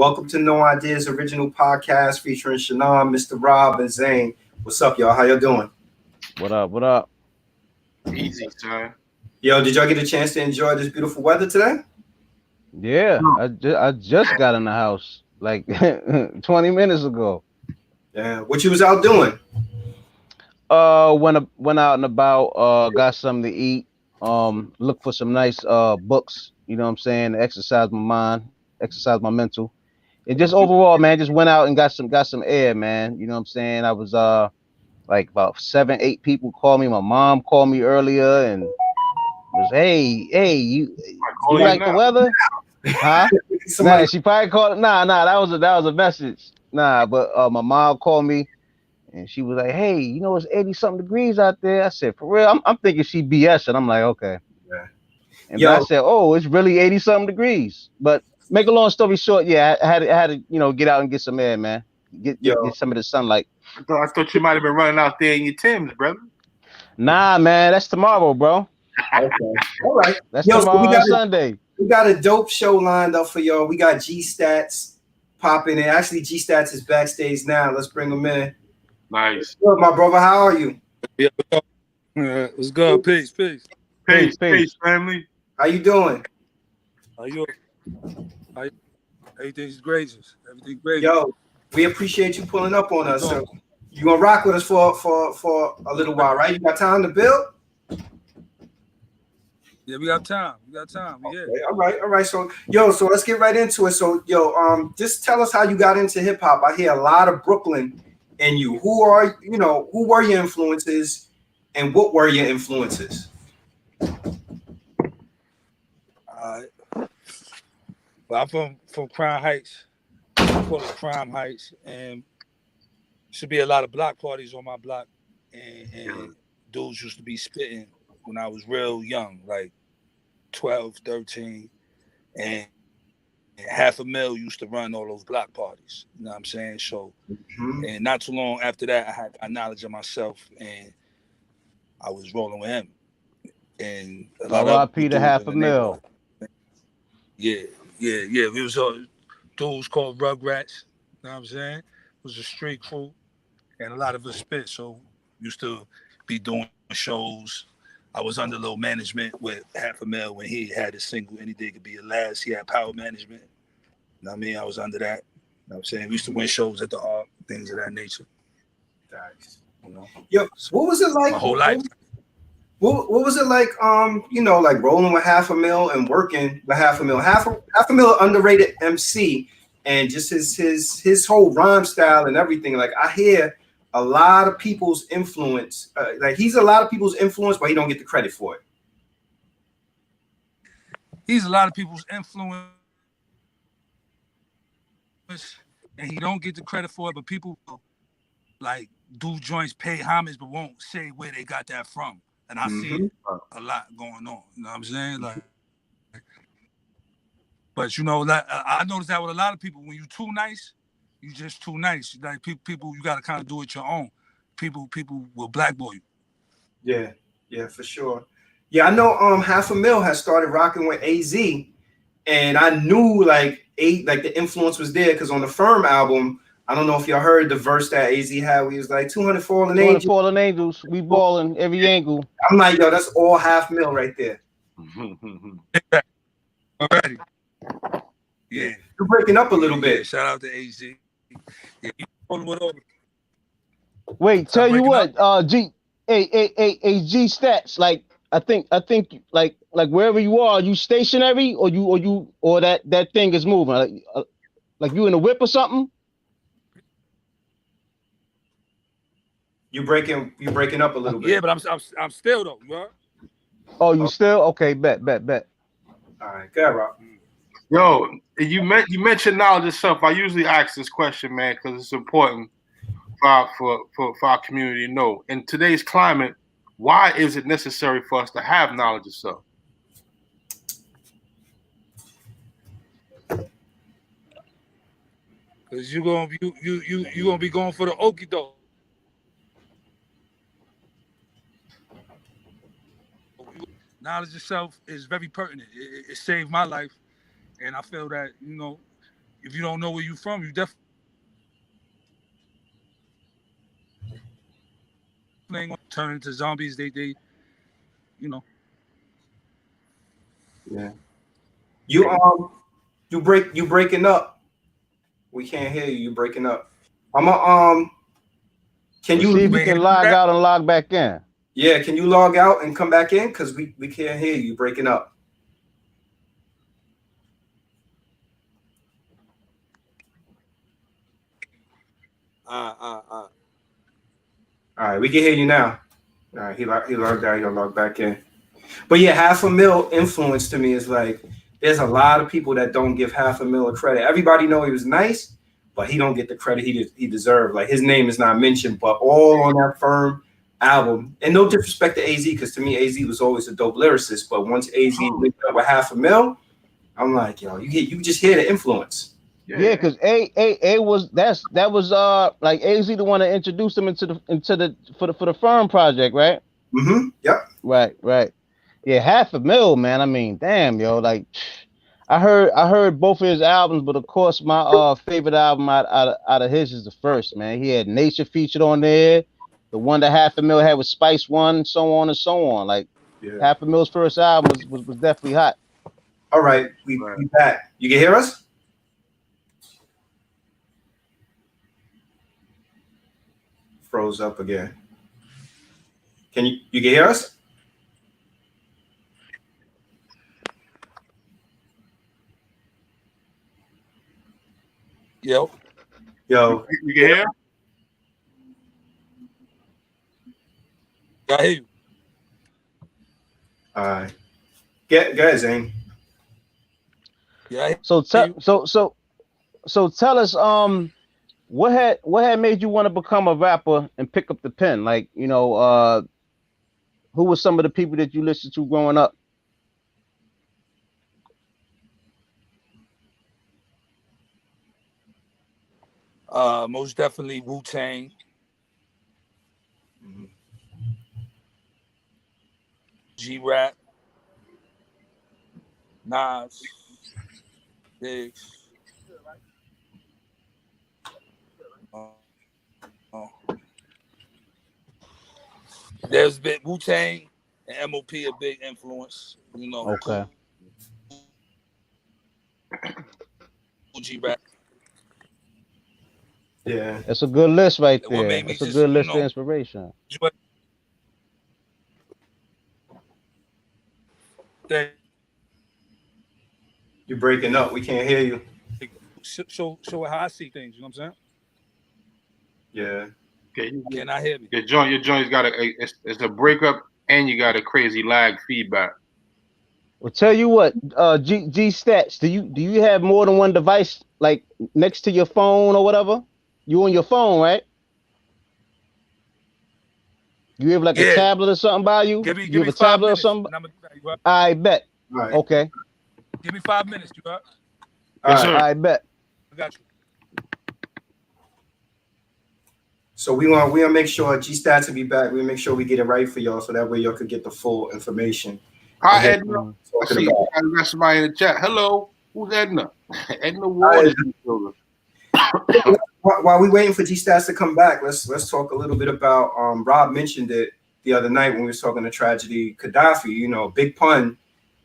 Welcome to No Ideas Original Podcast featuring Shannon, Mr. Rob, and Zane. What's up, y'all? How y'all doing? What up? What up? Easy, son. Yo, did y'all get a chance to enjoy this beautiful weather today? Yeah, I just got in the house like 20 minutes ago. Yeah. What you was out doing? Went out and about, got something to eat, look for some nice books, you know what I'm saying, to exercise my mind, exercise my mental. And just overall, man, just went out and got some air, man. You know what I'm saying? I was like about 7, 8 people called me. My mom called me earlier and was, hey, you like the weather? Huh? Nah, she probably called. Nah, that was a message. Nah, but my mom called me and she was like, "Hey, you know it's 80-something degrees out there." I said, "For real?" I'm thinking she BS, and I'm like, "Okay." Yeah. And I said, "Oh, it's really 80-something degrees." But make a long story short, yeah, I had to get out and get some air, man. Get some of the sunlight. I thought you might have been running out there in your Timbs, brother. Nah, man, that's tomorrow, bro. Okay. All right. That's tomorrow Sunday. We got a dope show lined up for y'all. We got G Stats popping in. Actually, G Stats is backstage now. Let's bring him in. Nice. Good, my brother. How are you? Yeah, what's good? Peace. Peace, family. How you doing? Everything's great. Everything's great. Yo, we appreciate you pulling up on us. So you gonna rock with us for a little while, right? You got time to build? Yeah, we got time. Yeah. Okay, all right. So let's get right into it. So just tell us how you got into hip hop. I hear a lot of Brooklyn in you. Who were your influences, and what were your influences? Well, I'm from Crown Heights. I call it Crime Heights, and should be a lot of block parties on my block, and dudes used to be spitting when I was real young, like 12, 13, and $500,000 used to run all those block parties. You know what I'm saying? So, and not too long after that, I had knowledge of myself, and I was rolling with him. And a lot of Peter $500,000. Yeah. It was dudes called Rugrats. You know what I'm saying? It was a street crew, and a lot of us spit. So used to be doing shows. I was under little management with $500,000 when he had his single "Any Day Could Be Your Last." He had Power Management. You know what I mean? I was under that. You know what I'm saying? We used to win shows at the Arc, things of that nature. Nice. Yo, what was it like? My whole life. What was it like? Like rolling with $500,000 and working with $500,000. $500,000 underrated MC, and just his whole rhyme style and everything. Like I hear a lot of people's influence. Like he's a lot of people's influence, but he don't get the credit for it. He's a lot of people's influence, and he don't get the credit for it. But people like do joints, pay homage, but won't say where they got that from. And I see a lot going on. You know what I'm saying? Like, but I noticed that with a lot of people, when you too nice, you just too nice. Like people, you gotta kind of do it your own. People will blackball you. Yeah, for sure. Yeah, I know. $500,000 has started rocking with AZ, and I knew like the influence was there because on the Firm album. I don't know if y'all heard the verse that AZ had. We was like 200 fallen angels. 200 fallen angels. We balling every angle. I'm like, yo, that's all $500,000 right there. Already. Yeah. You're breaking up a little bit. Yeah, shout out to AZ. Yeah, wait, tell you what, G Stats. Like I think like wherever you are you stationary or that thing is moving. Like you in a whip or something? You're breaking up a little bit. Yeah, but I'm still though, bro. Oh, you still? Okay, bet. All right, good, Rob. Yo, you mentioned knowledge of self. I usually ask this question, man, because it's important for our community to know. In today's climate, why is it necessary for us to have knowledge of self? Because you're gonna be going for the okie doke. Knowledge of self is very pertinent. It saved my life, and I feel that if you don't know where you from, you definitely ain't gonna turn into zombies. They you know. Yeah. You breaking up. We can't hear you. You breaking up. I'm a Can Let's see you? if you can log out and log back in. Yeah. Can you log out and come back in? Because we can't hear you. Breaking up. All right. We can hear you now. All right. He logged out. He'll log back in. But yeah, $500,000 influence to me is like there's a lot of people that don't give $500,000 credit. Everybody know he was nice, but he don't get the credit he deserved. Like his name is not mentioned, but all on that Firm album. And no disrespect to AZ, because to me AZ was always a dope lyricist. But once AZ linked up with $500,000, I'm like, yo, you just hear the influence. Yeah, because A was that was like AZ the one that introduced him into the for the Firm project, right? Mm-hmm. Yep. Right. Yeah, $500,000, man. I mean, damn, yo, like I heard both of his albums, but of course my favorite album out of his is the first, man. He had Nature featured on there, the one that $500,000 had with Spice One, so on and so on. Like $500,000's first album was definitely hot. All right, we back. You can hear us? Froze up again. You can hear us? Yo. You can hear? I hear you. All right. Go ahead, Zane. Yeah. So tell us, what had made you want to become a rapper and pick up the pen? Like, you know, who were some of the people that you listened to growing up? Most definitely Wu-Tang. G-Rap. Nas. Biggs. There's been Wu-Tang and MOP a big influence, you know. Okay. G-Rap. Yeah. It's a good list right there. It's a good list of inspiration. You're breaking up. We can't hear you. Show how I see things, you know what I'm saying? Yeah. Can I hear me? Your joint's got it's a breakup and you got a crazy lag feedback. Well, tell you what, G Stats, do you have more than one device like next to your phone or whatever? You on your phone, right? You have like a tablet or something by you? You have a tablet or something? I bet. Right. Okay. Give me 5 minutes, you got? Yes, sir. I bet. I got you. So we want to make sure G Stats will be back. We make sure we get it right for y'all, so that way y'all could get the full information. Hi, Edna. I see you got somebody in the chat. Hello, who's Edna? Edna Ward. While we waiting for G Stats to come back, let's talk a little bit about. Rob mentioned it the other night when we were talking to Tragedy Gaddafi. You know, Big Pun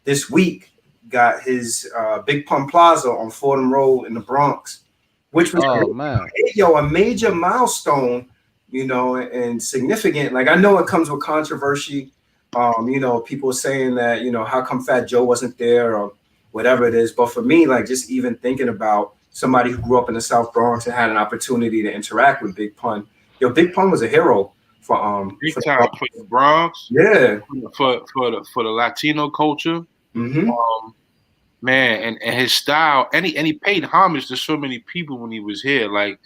this week got his Big Pun Plaza on Fordham Road in the Bronx, which was a major milestone, you know, and significant. Like I know it comes with controversy. You know, people saying that, you know, how come Fat Joe wasn't there or whatever it is. But for me, like just even thinking about somebody who grew up in the South Bronx and had an opportunity to interact with Big Pun. Yo, Big Pun was a hero for the Bronx. Yeah. For the Latino culture. Mm-hmm. Man, and his style, and he paid homage to so many people when he was here. Like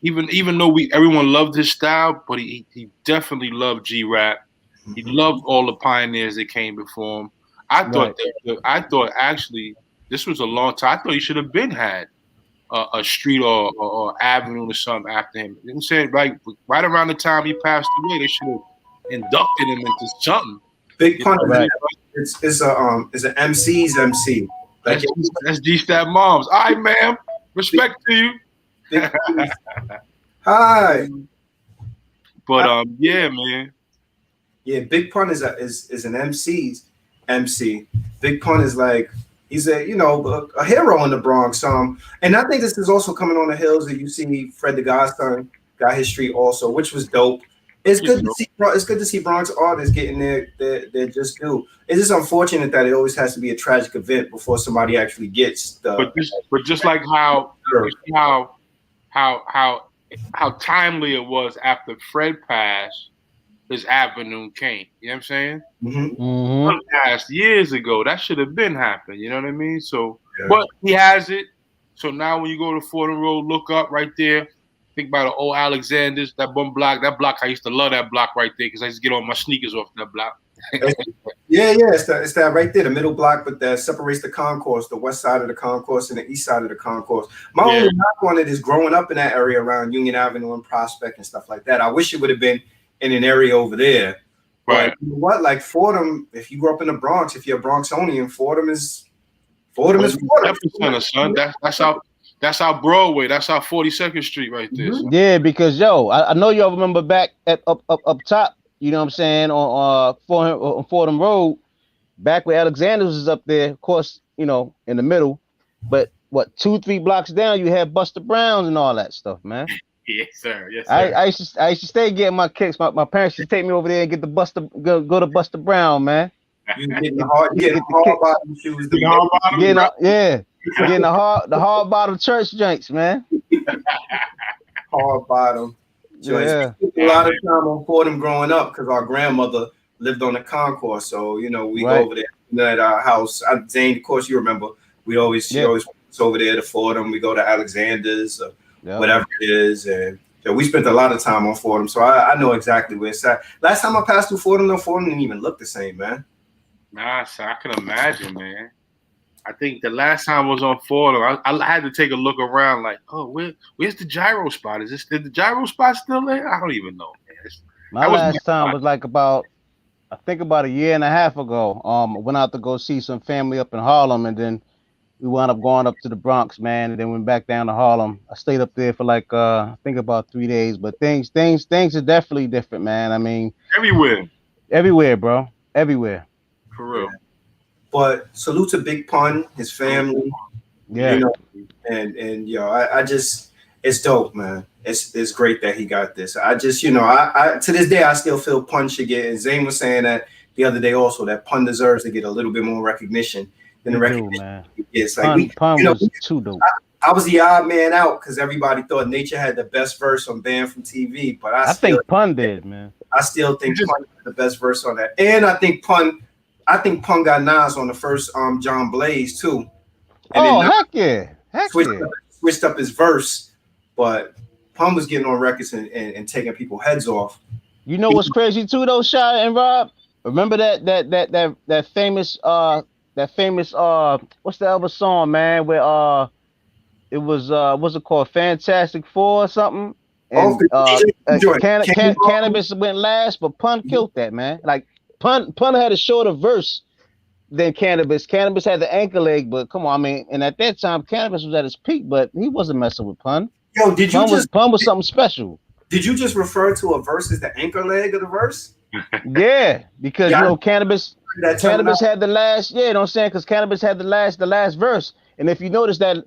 even though everyone loved his style, but he definitely loved G-Rap. He loved all the pioneers that came before him. I thought actually this was a long time. I thought he should have been had a street or avenue or something after him. You know what I'm saying? Like right around the time he passed away, they should have inducted him into something. Big Pun is an MC's MC. That's G-Stat Moms. All right, ma'am. Respect to you. Big Pun. Hi. But yeah, man. Yeah, Big Pun is an MC's MC. Big Pun is like he's a hero in the Bronx. And I think this is also coming on the heels that you see Fred the Godson got his street also, which was dope. It's good to see Bronx artists getting their just due. It's just unfortunate that it always has to be a tragic event before somebody actually gets the. But just like how timely it was after Fred passed, his avenue came. You know what I'm saying? Mm-hmm. Passed years ago. That should have been happened. You know what I mean? So, but he has it. So now when you go to Fordham Road, look up right there. Think about the old Alexander's, that one block. That block, I used to love that block right there because I used to get all my sneakers off that block. Yeah, it's that right there, the middle block, but that separates the concourse, the west side of the concourse and the east side of the concourse. My only knock on it is growing up in that area around Union Avenue and Prospect and stuff like that. I wish it would have been in an area over there. Right. But you know what? Like Fordham, if you grew up in the Bronx, if you're a Bronxonian, Fordham is Fordham. Son. That's our Broadway. That's our 42nd Street right there. Mm-hmm. Yeah, because I know y'all remember back at up top, you know what I'm saying, on Fordham Road, back where Alexander's was up there, of course, in the middle. But what, 2-3 blocks down, you had Buster Brown's and all that stuff, man. Yes, sir. Yes, sir. I used to stay getting my kicks. My parents used to take me over there and get the go to Buster Brown, man. You getting the hard bottom shoes. Getting the hard bottom church joints, man. Hard bottom joints. Yeah. We spent a lot of time on Fordham growing up because our grandmother lived on the concourse. So we go over there at our house. Zane, of course, you remember. She always was over there to Fordham. We go to Alexander's, whatever it is, and so we spent a lot of time on Fordham. So I know exactly where it's at. Last time I passed through Fordham, Fordham didn't even look the same, man. Nah, so I can imagine, man. I think the last time I was on Fordham, I had to take a look around like, where's the gyro spot? Is the gyro spot still there? I don't even know, man. My last time was like about a year and a half ago. I went out to go see some family up in Harlem, and then we wound up going up to the Bronx, man, and then went back down to Harlem. I stayed up there for like I think about 3 days, but things are definitely different, man. I mean, everywhere, bro, everywhere. For real. But salute to Big Pun, his family. Yeah. And I just, it's dope, man. It's great that he got this. I just, I to this day I still feel Pun should get. And Zane was saying that the other day also that Pun deserves to get a little bit more recognition than the recognition he gets. Like Pun was too dope. I was the odd man out because everybody thought Nature had the best verse on Banned from TV, but I think Pun did, man. I still think Pun had the best verse on that, and I think Pun got Nas on the first John Blaze too. And heck yeah. Switched up his verse, but Pun was getting on records and taking people's heads off. You know what's crazy too though, Shy and Rob? Remember that famous what's the other song, man, where it was what's it called, Fantastic Four or something? And Cannabis went last, but Pun killed that, man. Like Pun had a shorter verse than Cannabis. Cannabis had the anchor leg, but come on, I mean, and at that time Cannabis was at his peak, but he wasn't messing with Pun. Yo, Pun was something special. Did you just refer to a verse as the anchor leg of the verse? Yeah, because Cannabis had the last, you know what I'm saying? Because Cannabis had the last verse. And if you notice that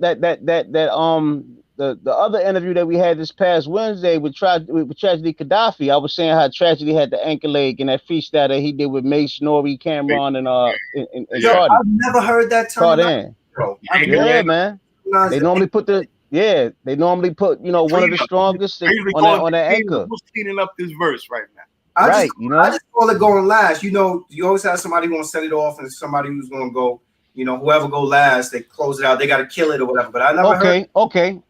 the other interview that we had this past Wednesday with Tragedy Gaddafi, I was saying how Tragedy had the anchor leg in that freestyle that he did with Mace, Nori, Cameron, and Cardi. I've never heard that term. Yeah, man. They normally put one of the strongest on that anchor. Who's cleaning up this verse right now? I just call it going last. You always have somebody who's gonna set it off and somebody who's gonna go. Whoever go last, they close it out. They got to kill it or whatever. But I never heard. Okay.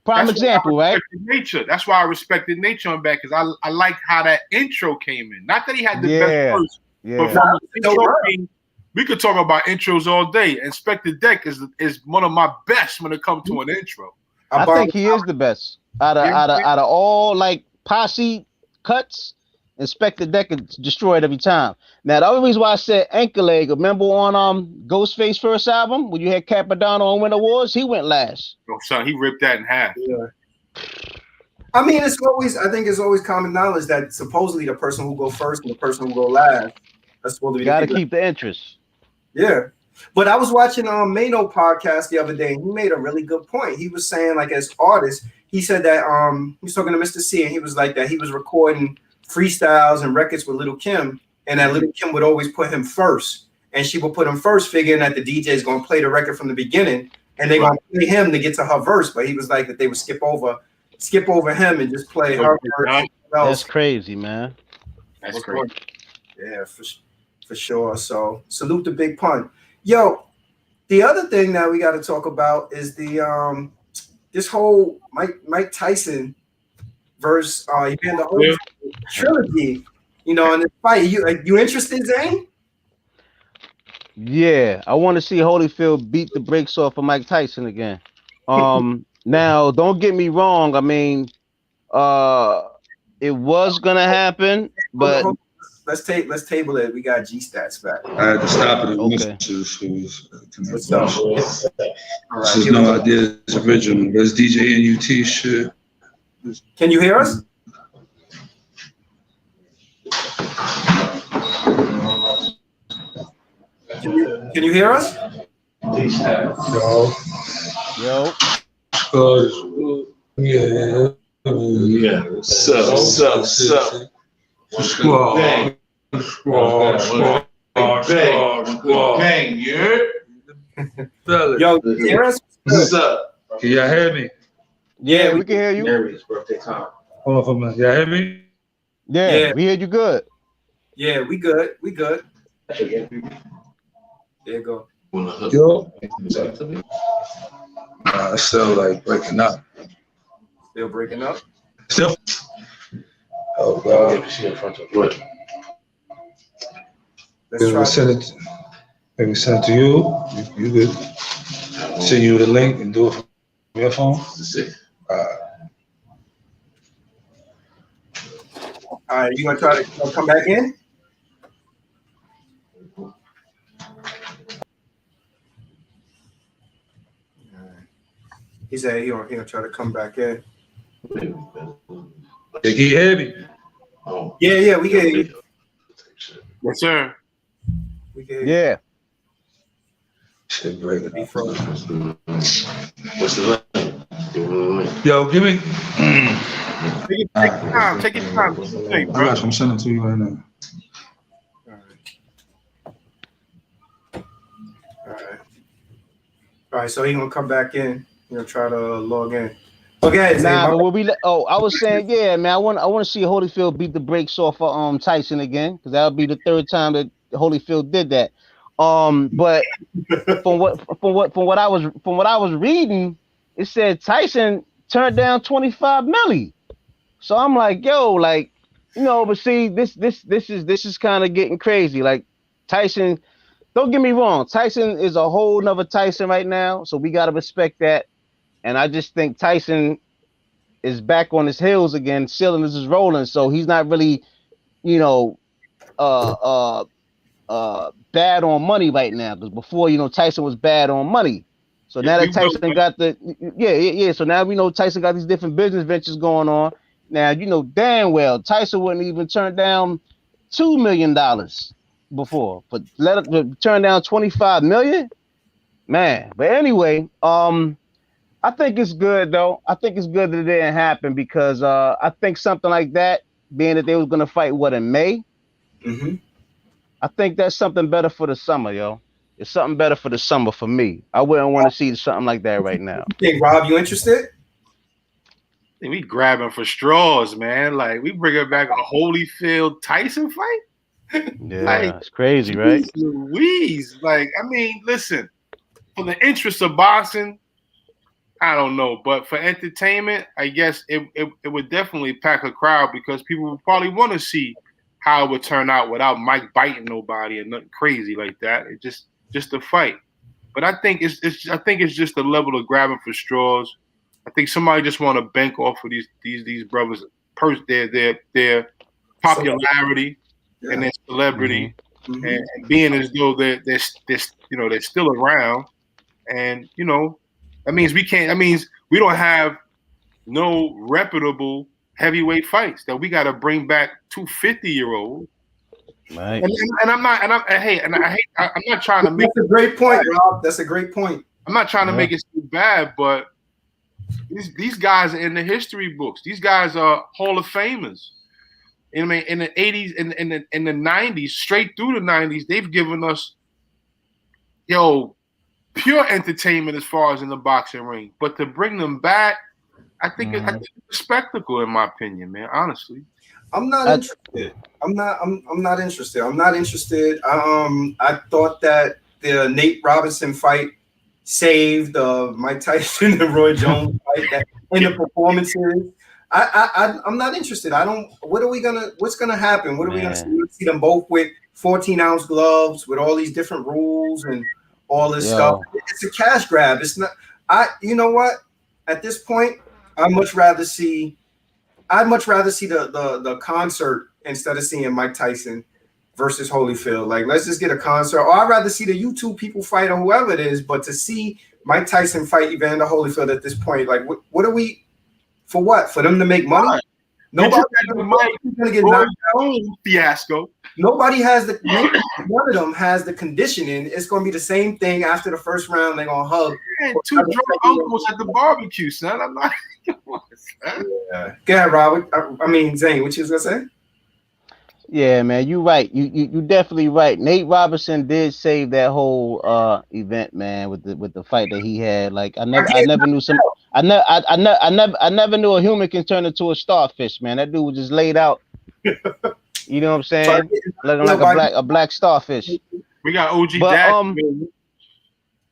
Prime example, right? Nature. That's why I respected Nature on back because I liked how that intro came in. Not that he had the best verse, but from the intro, we could talk about intros all day. Inspector Deck is one of my best when it comes to an intro. I think he is the best out of all like posse cuts. inspect the deck and destroy it every time. Now the other reason why I said ankle leg, remember on Ghostface first album when you had Capadonna on Winter Wars, he went last. Oh, son, he ripped that in half. Yeah. I mean, I think it's always common knowledge that supposedly the person who go first and the person who go last, that's supposed to be. Got to keep the interest. Yeah. But I was watching Mano podcast the other day, and he made a really good point. He was saying, like, as artists, he said that he was talking to Mr. C, and he was like that he was recording freestyles and records with Little Kim, and that Little Kim would always put him first, and she would put him first, figuring that the DJ is going to play the record from the beginning, and they're going to play him to get to her verse. But he was like that they would skip over him and just play her verse. That's crazy, man. That's crazy. Yeah, for sure. So salute to Big Pun. Yo, the other thing that we got to talk about is the this whole Mike Tyson versus the whole trilogy. You know, in this fight, you interested, Zane? Yeah, I want to see Holyfield beat the brakes off of Mike Tyson again. Now, don't get me wrong. I mean, it was gonna happen, but let's table it. We got G stats back. I had to stop it. Okay. What's up? All right, This is No Ideas Original. That's DJ NUT shit. Can you hear us? Can you hear us? yo, Yeah. Sup. Squad. Bang, you heard? Fellas. Yo, can you hear us? What's up? Can y'all hear me? yeah, we can hear you. Mary's birthday time. Hold on for a minute. Y'all hear me? Yeah, we hear you good. Yeah, we good. There you go. Yo. It's still like breaking up. Still breaking up. Still. Oh God. Let's try. Maybe send it to you. You could send you the link and do it from your phone. All right, you gonna try to come back in? He said he gonna try to come back in. Can you hear me? Yeah, we can hear you. Yes, sir. We can hear you. Yeah. Shit breaking Be up. frozen. What's the link? Yo, give me. Take your time. Take your time. Hey, I bro. got you. I'm sending it to you right now. All right. So he gonna come back in. You know, try to log in. Okay. Nah, but what I was saying, yeah, man, I want to see Holyfield beat the brakes off of Tyson again, because that'll be the third time that Holyfield did that. But from what I was reading, it said Tyson turned down 25 milli. So I'm like, yo, like, you know, but see, this is kind of getting crazy. Like Tyson, don't get me wrong, Tyson is a whole nother Tyson right now, so we gotta respect that. And I just think Tyson is back on his heels again, cylinders is rolling, so he's not really, you know, bad on money right now. Because before, you know, Tyson was bad on money. So now that Tyson got so now we know Tyson got these different business ventures going on. Now, you know damn well Tyson wouldn't even turn down $2 million before, but let it turn down 25 million, man. But anyway, I think it's good though. I think it's good that it didn't happen, because I think something like that, being that they was gonna fight in May, I think that's something better for the summer, yo. It's something better for the summer for me. I wouldn't want to see something like that right now. Hey, Rob, you interested? We grabbing for straws, man. Like, we bringing back a Holyfield Tyson fight. Yeah, Like, it's crazy, right? Louise, like, I mean, listen, for the interest of boxing, I don't know, but for entertainment, I guess it would definitely pack a crowd, because people would probably want to see how it would turn out without Mike biting nobody and nothing crazy like that. It just a fight. But I think it's just the level of grabbing for straws. I think somebody just want to bank off of these brothers, their popularity and their celebrity, and being as though they're still around, and that means we don't have no reputable heavyweight fights that we got to bring back 250-year-olds. Right. And I'm not trying to make. That's a great point, Rob. That's a great point. I'm not trying to make it so bad, but these guys are in the history books. These guys are Hall of Famers. I mean, in the 80s, in the 90s, straight through the 90s, they've given us, pure entertainment as far as in the boxing ring. But to bring them back, I think it's a spectacle, in my opinion, man. Honestly, I'm not interested. I'm not interested. I'm not interested. I thought that the Nate Robinson fight saved Mike Tyson and Roy Jones fight in the performances. I'm not interested. What's gonna happen? What are we gonna see? We're gonna see them both with 14-ounce gloves with all these different rules and all this stuff. It's a cash grab. It's not. You know what? At this point, I'd much rather see the concert instead of seeing Mike Tyson versus Holyfield. Like, let's just get a concert. Or I'd rather see the YouTube people fight or whoever it is. But to see Mike Tyson fight Evander Holyfield at this point, like, what are we? For what? For them to make money? Nobody's gonna get knocked out. Fiasco. Nobody has none of them has the conditioning. It's gonna be the same thing after the first round. They're gonna hug. Man, two drunk uncles at the barbecue, son. I'm not. Yeah. Go ahead, Robert. I mean, Zane, what you was gonna say? Yeah, man, you right. You definitely right. Nate Robinson did save that whole event, man, with the fight that he had. Like I never knew I never knew a human can turn into a starfish, man. That dude was just laid out. You know what I'm saying? Like a black starfish. We got OG Dad.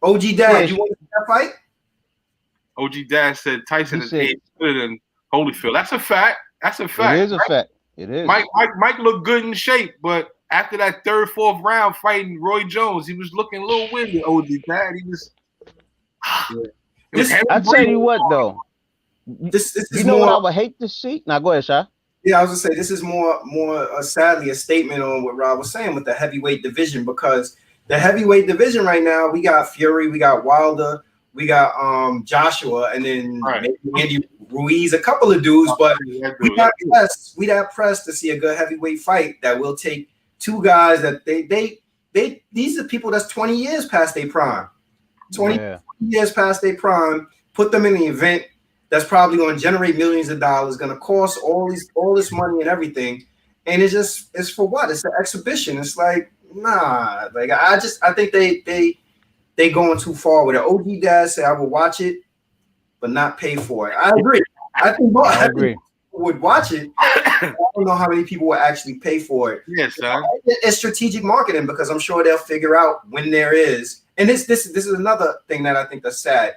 OG Dad, you want to see that fight? OG Dad said Tyson is better than Holyfield. That's a fact. It is a fact. It is. Mike looked good in shape, but after that third, fourth round fighting Roy Jones, he was looking a little winded. OG Dad, he was. I tell you what, though. This is you know what I would hate to see? Now go ahead, Shy. Yeah, I was gonna say this is more sadly a statement on what Rob was saying with the heavyweight division, because the heavyweight division right now, we got Fury, we got Wilder, we got Joshua, and then maybe Andy Ruiz, a couple of dudes, but we not pressed to see a good heavyweight fight that will take two guys that these are people that's 20 years past their prime. 20 years past their prime, put them in the event that's probably going to generate millions of dollars, going to cost all this money and everything, and it's for what? It's an exhibition. It's like, nah, like I think they going too far with it. OG Dad said I would watch it, but not pay for it. I agree. I think people would watch it. I don't know how many people will actually pay for it. Yes, sir. It's strategic marketing, because I'm sure they'll figure out when there is. And this is another thing that I think that's sad.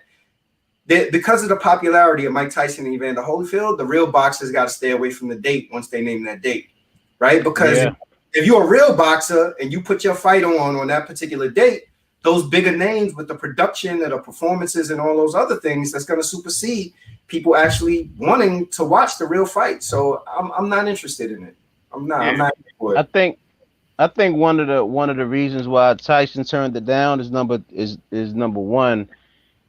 Because of the popularity of Mike Tyson and Evander Holyfield, the real boxers got to stay away from the date once they name that date, right? Because if you're a real boxer and you put your fight on that particular date, those bigger names with the production and the performances and all those other things, that's going to supersede people actually wanting to watch the real fight. So I'm not interested in it. I'm not for it. I think one of the reasons why Tyson turned it down is number one.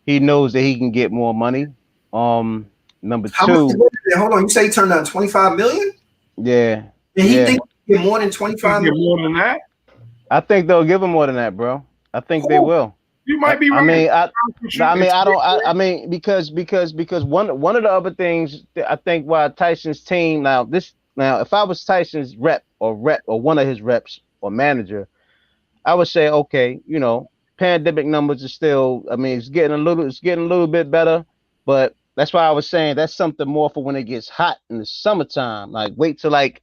He knows that he can get more money. Number two. Hold on, you say he turned down 25 million? Yeah. And he think he get more than 25 million? More than that? I think they'll give him more than that, bro. I think they will. You might be right. Because one of the other things that I think why Tyson's team now, if I was Tyson's rep or one of his reps or manager, I would say, okay, pandemic numbers are still, it's getting a little bit better, but that's why I was saying that's something more for when it gets hot in the summertime. Like wait till like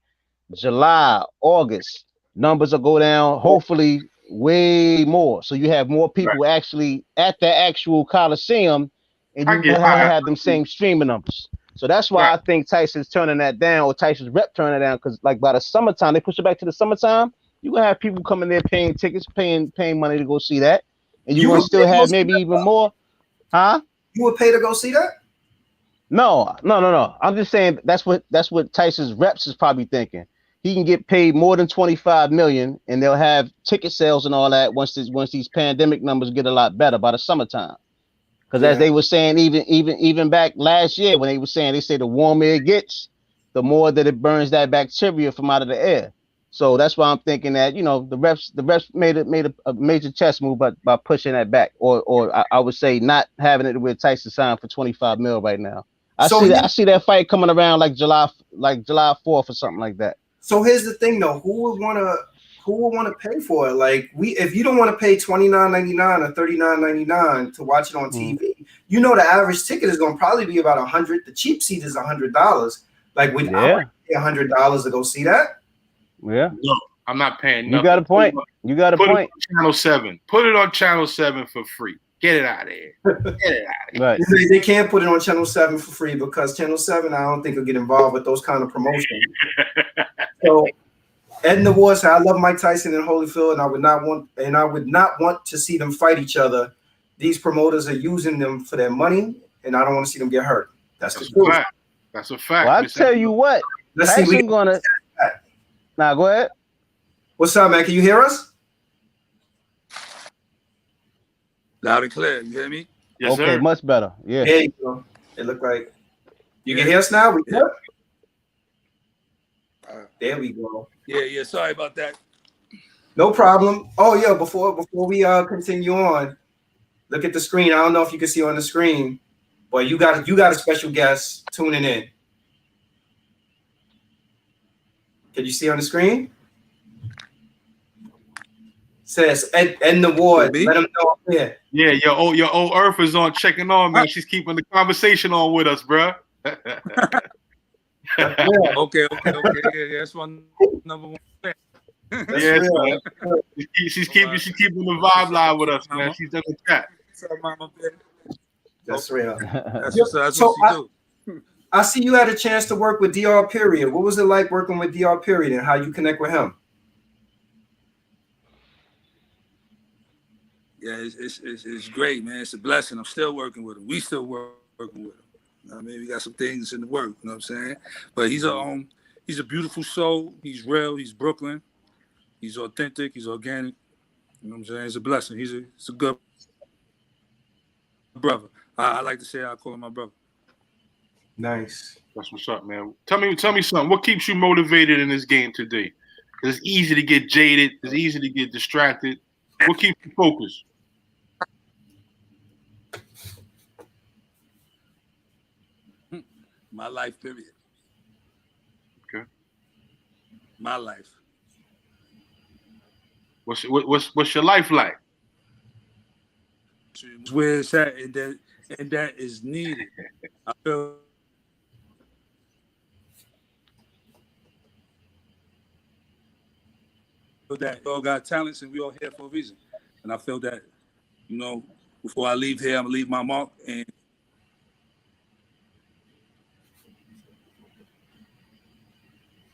July, August, numbers will go down, hopefully way more. So you have more people actually at the actual Coliseum, and you have them same streaming numbers. So that's why I think Tyson's turning that down, or Tyson's rep turning it down, because like by the summertime, they push it back to the summertime, you're gonna have people coming there paying tickets, paying money to go see that. And you're gonna still have maybe even more. Huh? You would pay to go see that? No. I'm just saying that's what Tyson's reps is probably thinking. he can get paid more than 25 million, and they'll have ticket sales and all that once these pandemic numbers get a lot better by the summertime. Because as they were saying, even back last year when they say the warmer it gets, the more that it burns that bacteria from out of the air. So that's why I'm thinking that, you know, the refs made a major chess move by pushing that back, or I would say not having it with Tyson signed for 25 mil right now. I see that fight coming around like July 4th or something like that. So here's the thing though, who would want to pay for it? Like if you don't want to pay $29.99 or $39.99 to watch it on TV, you know the average ticket is going to probably be about $100. The cheap seat is $100. Like would I pay $100 to go see that? Yeah. No, I'm not paying nothing. You got a point. You got a point. Channel 7. Put it on Channel 7 for free. Get it out of here. Get it out of here. Right. They can't put it on Channel 7 for free because Channel 7, I don't think, will get involved with those kind of promotions. So Edna Ward said, I love Mike Tyson and Holyfield, and I would not want to see them fight each other. These promoters are using them for their money, and I don't want to see them get hurt. That's the truth. Fact. That's a fact. Well, I'll tell you what. Tyson gonna. Nah, go ahead. What's up, man? Can you hear us? Loud and clear. You hear me? Yes, okay, sir. much better. Yeah. There you go. It looked like you can hear us now. We good? There we go. Yeah. Sorry about that. No problem. Oh, yeah. Before we continue on, look at the screen. I don't know if you can see on the screen, but you got a special guest tuning in. Can you see on the screen? Says Edna Ward. Let him know I'm here. Yeah, your old Earth is on checking on, man. She's keeping the conversation on with us, bro. Okay. Yeah, that's my number one fan. Yes, man. She's keeping the vibe live with us, man. She's in the chat. That's real. That's what she do. I see you had a chance to work with DR Period. What was it like working with DR Period and how you connect with him? Yeah, it's great, man. It's a blessing. I'm still working with him. We still working with him. You know what I mean, we got some things in the work. You know what I'm saying? But he's a beautiful soul. He's real. He's Brooklyn. He's authentic. He's organic. You know what I'm saying? It's a blessing. He's a good brother. I like to say I call him my brother. Nice. That's what's up, man. Tell me something. What keeps you motivated in this game today? It's easy to get jaded. It's easy to get distracted. What keeps you focused? My life, period. Okay. My life. What's your life like? It's where it's at, and that is needed. I feel that we all got talents and we all here for a reason. And I feel that, you know, before I leave here, I'm gonna leave my mark and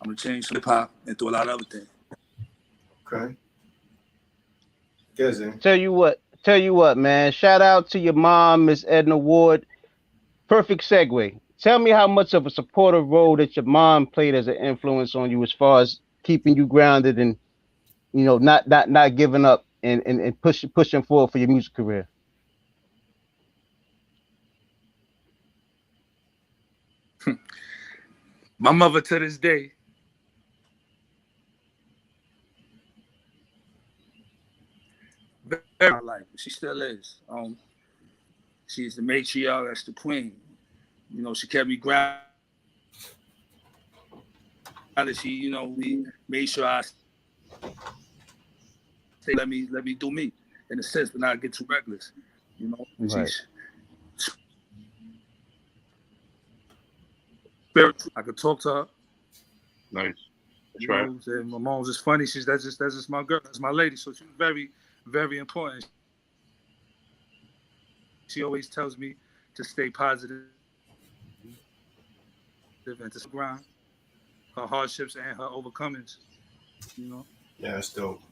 I'm gonna change hip hop and do a lot of other things. Okay. Good. Tell you what, man. Shout out to your mom, Miss Edna Ward. Perfect segue. Tell me how much of a supportive role that your mom played as an influence on you as far as keeping you grounded and, you know, not giving up and pushing forward for your music career. My mother to this day, very life, she still is. She's the matriarch, that's the queen. You know, she kept me grounded. She, you know, we made sure I say, let me do me in a sense, but not get too reckless. You know, right. She's spiritual. I could talk to her. Nice. That's You right. know, my mom's just funny. That's just my girl. That's my lady. So she's very, very important. She always tells me to stay positive and to grind her hardships and her overcomings. You know. Yeah, that's dope.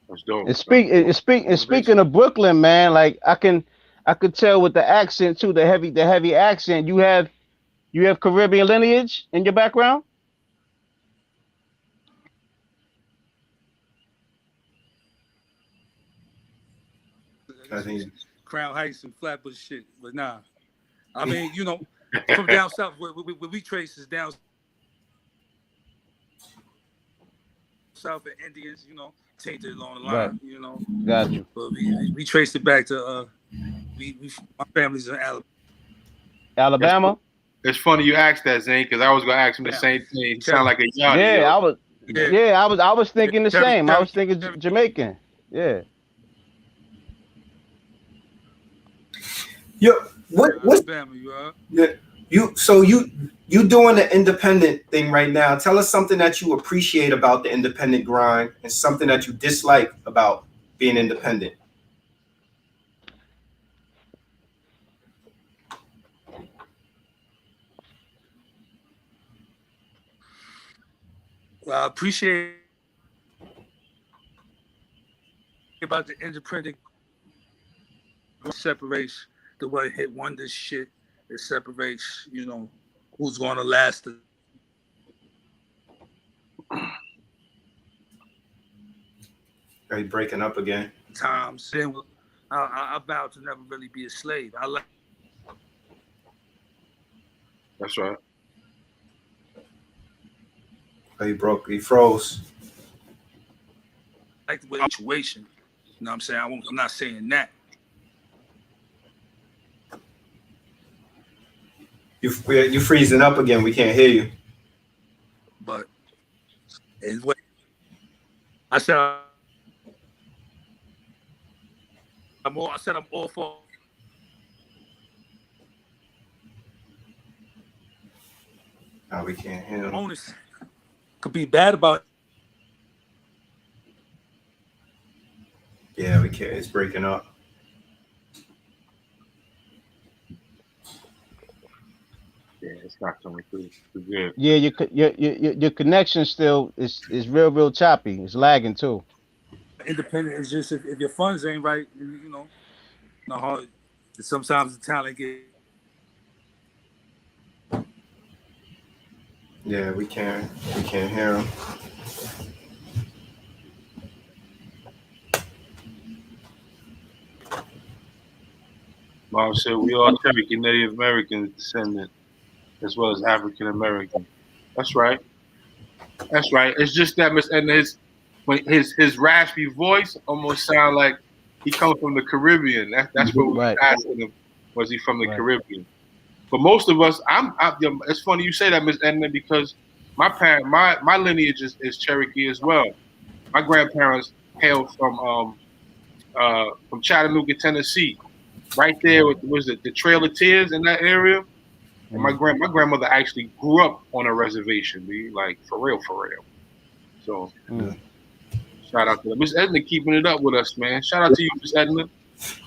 That's dope. And speaking of Brooklyn, man, like I could tell with the accent too, the heavy accent. You have Caribbean lineage in your background? I think Crown Heights and Flatbush shit. But nah, I mean, you know, from down south, where we trace is down south and Indians, you know, tainted along the line, Right. you know. Got you. But we traced it back to my family's in Alabama. Alabama? It's funny you asked that, Zane, because I was gonna ask him the same thing. You sound like a Yanni. Yeah, yo. I was thinking the same. I was thinking Jamaican. Yeah. Yo, what's Alabama, you doing the independent thing right now? Tell us something that you appreciate about the independent grind and something that you dislike about being independent. Well, I appreciate about the independent separates the way hit wonder shit. It separates, you know, who's going to last the Are you breaking up again? times. Then I vowed to never really be a slave. I like. That's right. Oh, you broke. You froze. Like the situation. You know what I'm saying? I'm not saying that. You freezing up again. We can't hear you. But anyway, I said I'm all for. Oh, we can't hear him. Onus could be bad about. Yeah, we can't. It's breaking up. Yeah, it's not coming through. It's good. Yeah, your connection still is real choppy. It's lagging too. Independent is just if your funds ain't right, you know, no hard. Sometimes the talent get. Yeah, we can't hear him. Mom said we all Cherokee Native American descendant, as well as African American. That's right. That's right. It's just that his raspy voice almost sound like he comes from the Caribbean. That's what we were asking him. Was he from the Caribbean? But most of us, it's funny you say that, Miss Edna, because my lineage is Cherokee as well. My grandparents hail from Chattanooga, Tennessee. Right there was the Trail of Tears in that area. And my grandmother actually grew up on a reservation, like for real. So shout out to them. Miss Edna keeping it up with us, man. Shout out to you, Miss Edna.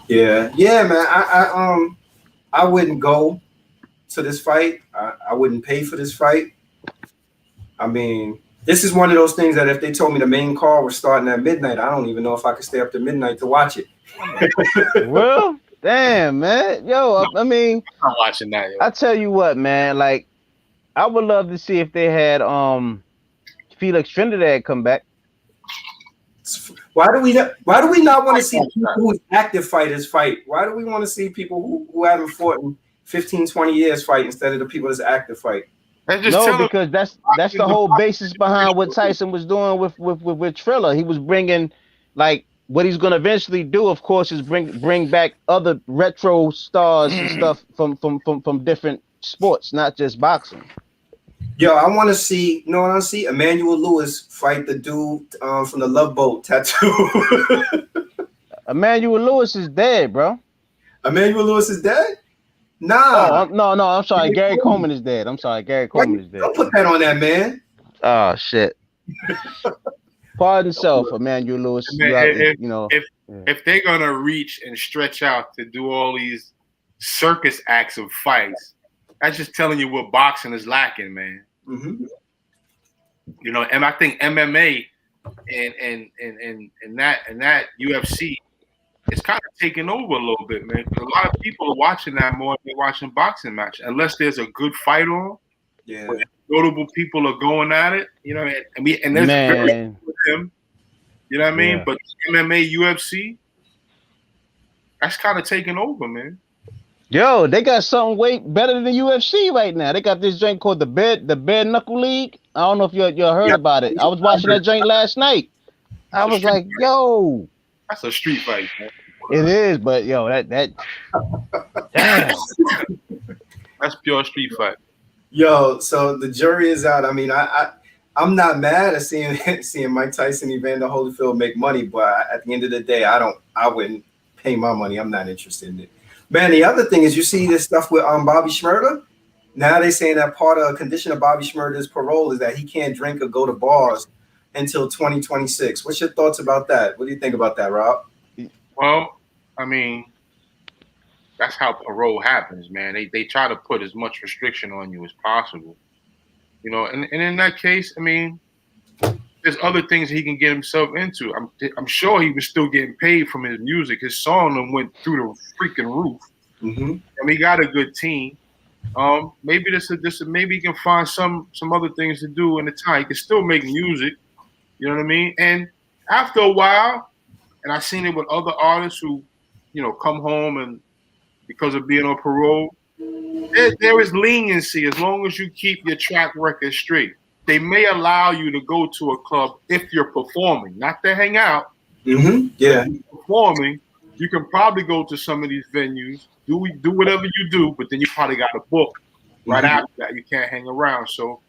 Yeah, man. I wouldn't go to this fight. I wouldn't pay for this fight. I mean, this is one of those things that if they told me the main call was starting at midnight, I don't even know if I could stay up to midnight to watch it. Well, damn, man. Yo, I mean, I'm not watching that. Yo. I tell you what, man. Like, I would love to see if they had Felix Trinidad come back. Why do we not want to see people who's active fighters fight? Why do we want to see people who haven't fought in 15, 20 years fight instead of the people that's active fight? No, because that's the whole basis behind what Tyson was doing with Triller. He was bringing, like, what he's gonna eventually do, of course, is bring back other retro stars and stuff from different sports, not just boxing. Yo, I want to see. You know what I see? Emmanuel Lewis fight the dude from the Love Boat tattoo. Emmanuel Lewis is dead, bro. Emmanuel Lewis is dead? Nah. Oh, no. I'm sorry. Gary Coleman is dead. I'm sorry. Gary Coleman is dead. Don't put that on that man. Oh shit. Pardon self, Emmanuel Lewis. If they're gonna reach and stretch out to do all these circus acts of fights, that's just telling you what boxing is lacking, man. Mm-hmm. You know, and I think MMA and that UFC is kind of taking over a little bit, man. A lot of people are watching that more than they're watching boxing match, unless there's a good fight on. Yeah, notable people are going at it, you know, and there's very with him, you know what I mean? Yeah. But MMA, UFC, That's kind of taking over, man. Yo, they got something way better than the UFC right now. They got this joint called the Bare Knuckle League. I don't know if you heard about it. I was watching that joint last night. I was like, yo, That's a street fight, man. it is, but yo, that damn. That's pure street fight. Yo, so the jury is out. I mean, I'm not mad at seeing Mike Tyson, Evander Holyfield make money, but at the end of the day, I wouldn't pay my money. I'm not interested in it. Man, the other thing is you see this stuff with Bobby Shmurda. Now they're saying that part of a condition of Bobby Shmurda's parole is that he can't drink or go to bars until 2026. What's your thoughts about that? What do you think about that, Rob? Well, I mean, that's how parole happens, man. They try to put as much restriction on you as possible. You know, and in that case, I mean, there's other things he can get himself into. I'm sure he was still getting paid from his music. His song went through the freaking roof. Mm-hmm. And he got a good team. Maybe maybe he can find some other things to do in the time. He can still make music. You know what I mean? And after a while, and I've seen it with other artists who, you know, come home and because of being on parole, there is leniency as long as you keep your track record straight. They may allow you to go to a club if you're performing, not to hang out. Mm-hmm. Yeah. If you're performing, you can probably go to some of these venues, do whatever you do, but then you probably got a book right after that. You can't hang around. So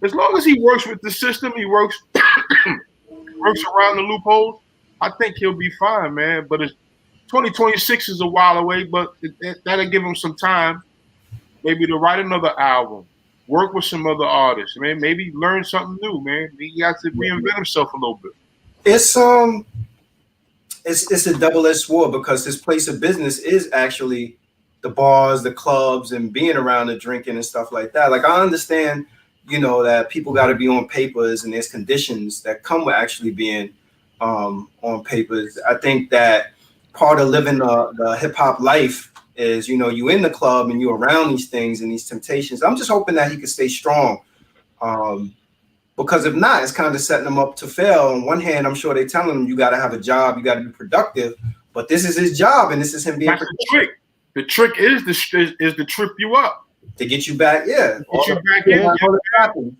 as long as he works with the system, he works around the loopholes, I think he'll be fine, man. But 2026 is a while away, but that'll give him some time, maybe to write another album. Work with some other artists, man. Maybe learn something new, man. He has to reinvent himself a little bit. It's a double-edged sword because his place of business is actually the bars, the clubs, and being around the drinking and stuff like that. Like I understand, you know, that people got to be on papers and there's conditions that come with actually being on papers. I think that part of living the hip hop life is, you know, you in the club and you around these things and these temptations. I'm just hoping that he can stay strong. Because if not, it's kind of setting him up to fail. On one hand, I'm sure they're telling him you got to have a job, you got to be productive, but this is his job and this is him being productive. The trick. The trick is to trip you up. To get you back, yeah. Get you back in.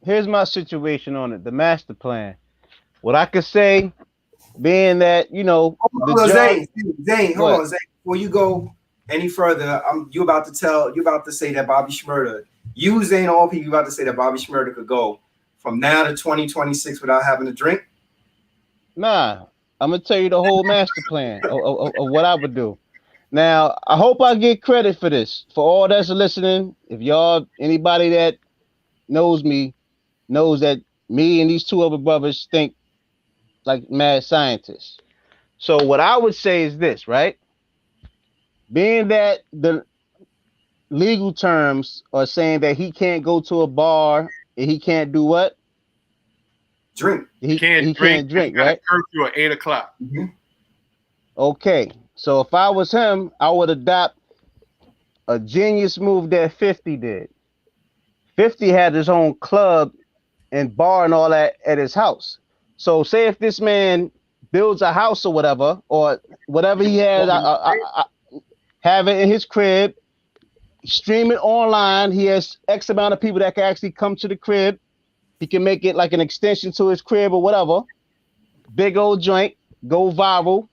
Here's my situation on it, the master plan. What I could say, being that, you know, Zane, hold on, Zane. Before you go any further, you about to say that Bobby Shmurda, you Zane all people, you about to say that Bobby Shmurda could go from now to 2026 without having a drink? Nah, I'm gonna tell you the whole master plan of what I would do. Now, I hope I get credit for this. For all that's listening, if anybody that knows me, knows that me and these two other brothers think like mad scientists. So what I would say is this, right? Being that the legal terms are saying that he can't go to a bar and he can't do what? Drink. He can't drink, right? Curfew at 8 o'clock. Mm-hmm. Okay, so if I was him, I would adopt a genius move that 50 did. 50 had his own club and bar and all that at his house. So say if this man builds a house or whatever he has, I have it in his crib, stream it online. He has X amount of people that can actually come to the crib. He can make it like an extension to his crib or whatever. Big old joint, go viral.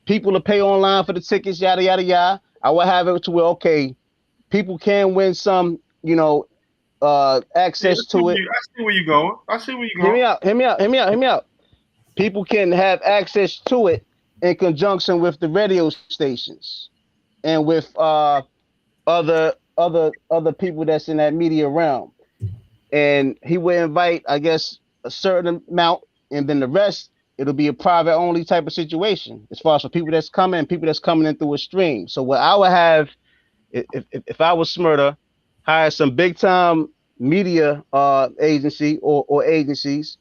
People to pay online for the tickets, yada, yada, yada. I would have it to where, okay, people can win some, you know, access to it. I see where you're going. Hear me out. People can have access to it in conjunction with the radio stations and with other people that's in that media realm. And he would invite, I guess, a certain amount, and then the rest, it'll be a private only type of situation as far as for people that's coming and people that's coming in through a stream. So what I would have, if I was Shmurda, hire some big time media agency or agencies,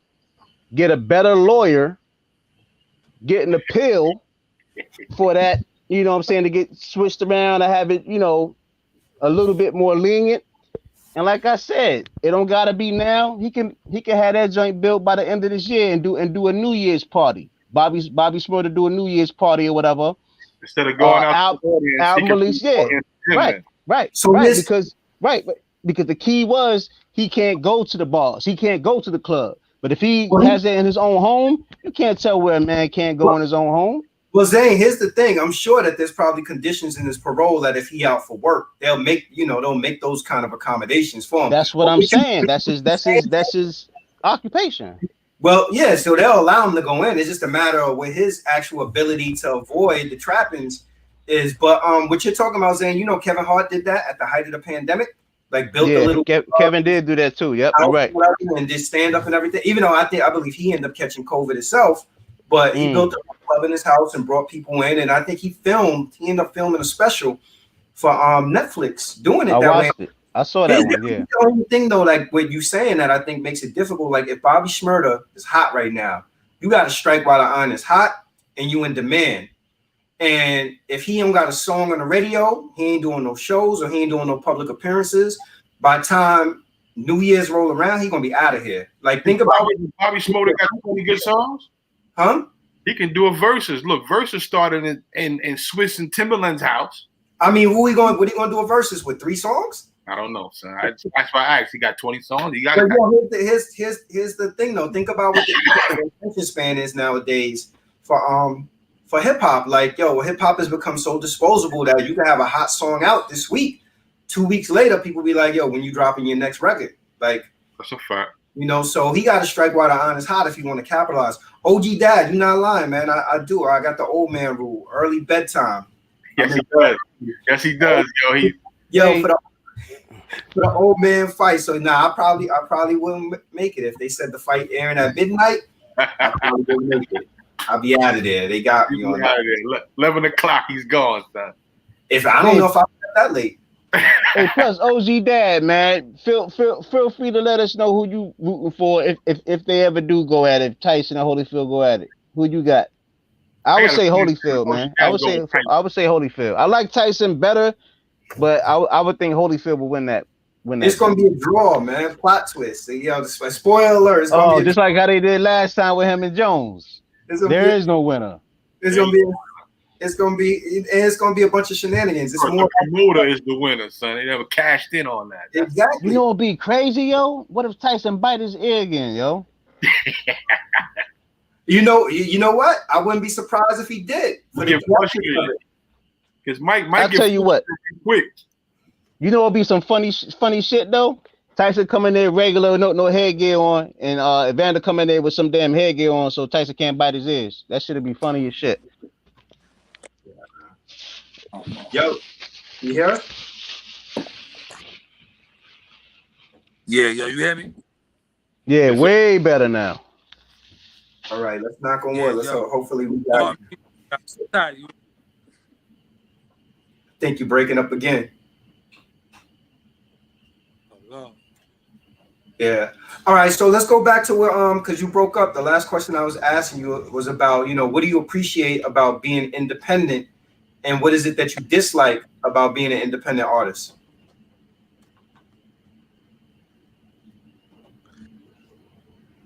get a better lawyer, get an appeal for that, you know what I'm saying, to get switched around, to have it, you know, a little bit more lenient. And like I said, it don't gotta be now. He can have that joint built by the end of this year and do a New Year's party. Bobby Shmurda do a New Year's party or whatever. Instead of going out to the audience, album release, yeah, right. So because the key was he can't go to the bars, he can't go to the club. But if he has it in his own home, you can't tell where a man can't go in his own home. Well, Zane, here's the thing. I'm sure that there's probably conditions in his parole that if he out for work, they'll make those kind of accommodations for him. That's what I'm saying. That's his occupation. Well, yeah, so they'll allow him to go in. It's just a matter of what his actual ability to avoid the trappings is. But what you're talking about, Zane, Kevin Hart did that at the height of the pandemic. Like built a little. Kevin did do that too. Yep, you're right. And did stand up and everything. Even though I believe he ended up catching COVID himself, but he built a club in his house and brought people in. And I think he ended up filming a special for Netflix, doing it that way. I saw that one. Yeah. The only thing though, like what you saying that I think makes it difficult. Like if Bobby Shmurda is hot right now, you got to strike while the iron is hot, and you in demand. And if he ain't got a song on the radio, he ain't doing no shows or he ain't doing no public appearances. By the time New Year's roll around, he gonna be out of here. Like think about Bobby Shmurda got 20 good songs, huh? He can do a verses. Look, verses started in Swiss and Timberland's house. I mean, what he gonna do a verses with 3 songs? I don't know, son. That's why I asked. He got 20 songs. He got. Here's the thing though. Think about what the attention span is nowadays for hip hop. Like hip hop has become so disposable that you can have a hot song out this week. 2 weeks later, people be like, when you dropping your next record? Like that's a fact. So he got to strike while the iron is hot if you want to capitalize. OG Dad, you're not lying, man. I do. I got the old man rule, early bedtime. Yes, he does. Yes, he does. For the old man fight. So I probably wouldn't make it if they said the fight airing at midnight. I probably wouldn't make it. I'll be out of there. They got me on out of there. 11 o'clock, he's gone, son. If I don't know if I'm that late. Hey, plus OG Dad, man, feel free to let us know who you rooting for if they ever do go at it. If Tyson and Holyfield go at it, who you got? I would say Holyfield, man. I would say Holyfield. I like Tyson better, but I would think Holyfield will win that. It's gonna be a draw, man. Plot twist. Spoiler alert. It's gonna be just like how they did last time with him and Jones. There is no winner. It's gonna be a bunch of shenanigans. It's more. The promoter is the winner, son. They never cashed in on that. Exactly. You know what'd be crazy, yo? What if Tyson bite his ear again, yo? You know what? I wouldn't be surprised if he did. Because Mike I'll tell you what. Quick. You know what'd be some funny shit though? Tyson come in there regular, no headgear on, and Evander come in there with some damn headgear on, so Tyson can't bite his ears. That shit'd be funny as shit. Yo, you hear us? Yeah, you hear me? Yeah, way better now. All right, let's knock on wood. Hopefully we got you. I think you're breaking up again. Yeah. All right. So let's go back to where because you broke up. The last question I was asking you was about what do you appreciate about being independent, and what is it that you dislike about being an independent artist?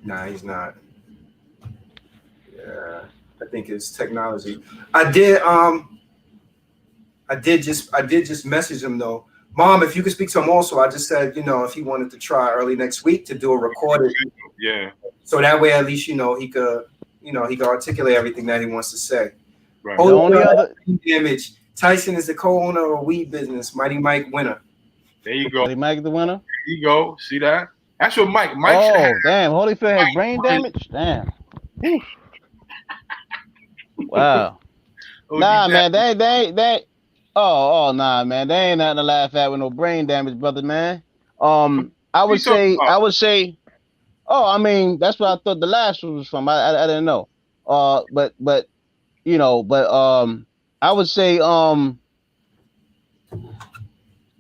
Nah, he's not. Yeah, I think it's technology. I did just message him though. Mom, if you could speak to him also, I just said, if he wanted to try early next week to do a recorded. Yeah. So that way, at least, he could articulate everything that he wants to say. Right. Oh, the only other image. Tyson is the co-owner of a weed business. Mighty Mike winner. There you go. Mighty Mike the winner? There you go. See that? That's what Mike. Oh, damn. Holyfield has brain damage? Damn. Wow. Nah, man, they Oh, nah, man. They ain't nothing to laugh at with no brain damage, brother, man. I would say, oh, I mean, that's what I thought the last one was from. I didn't know. But I would say,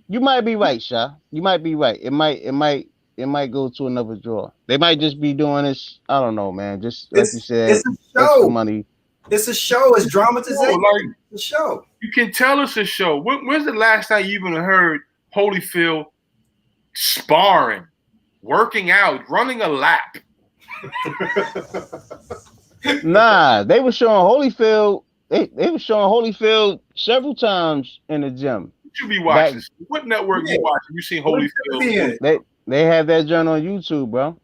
you might be right, Sha. You might be right. It might go to another draw. They might just be doing this. I don't know, man. Just like you said, it's a show. Money. It's a show. It's dramatization. It's a show. You can tell it's a show. When's the last time you even heard Holyfield sparring, working out, running a lap? Nah, they were showing Holyfield. They were showing Holyfield several times in the gym. You be Back, watching. What network you watching? You seen Holyfield? they had that joint on YouTube, bro.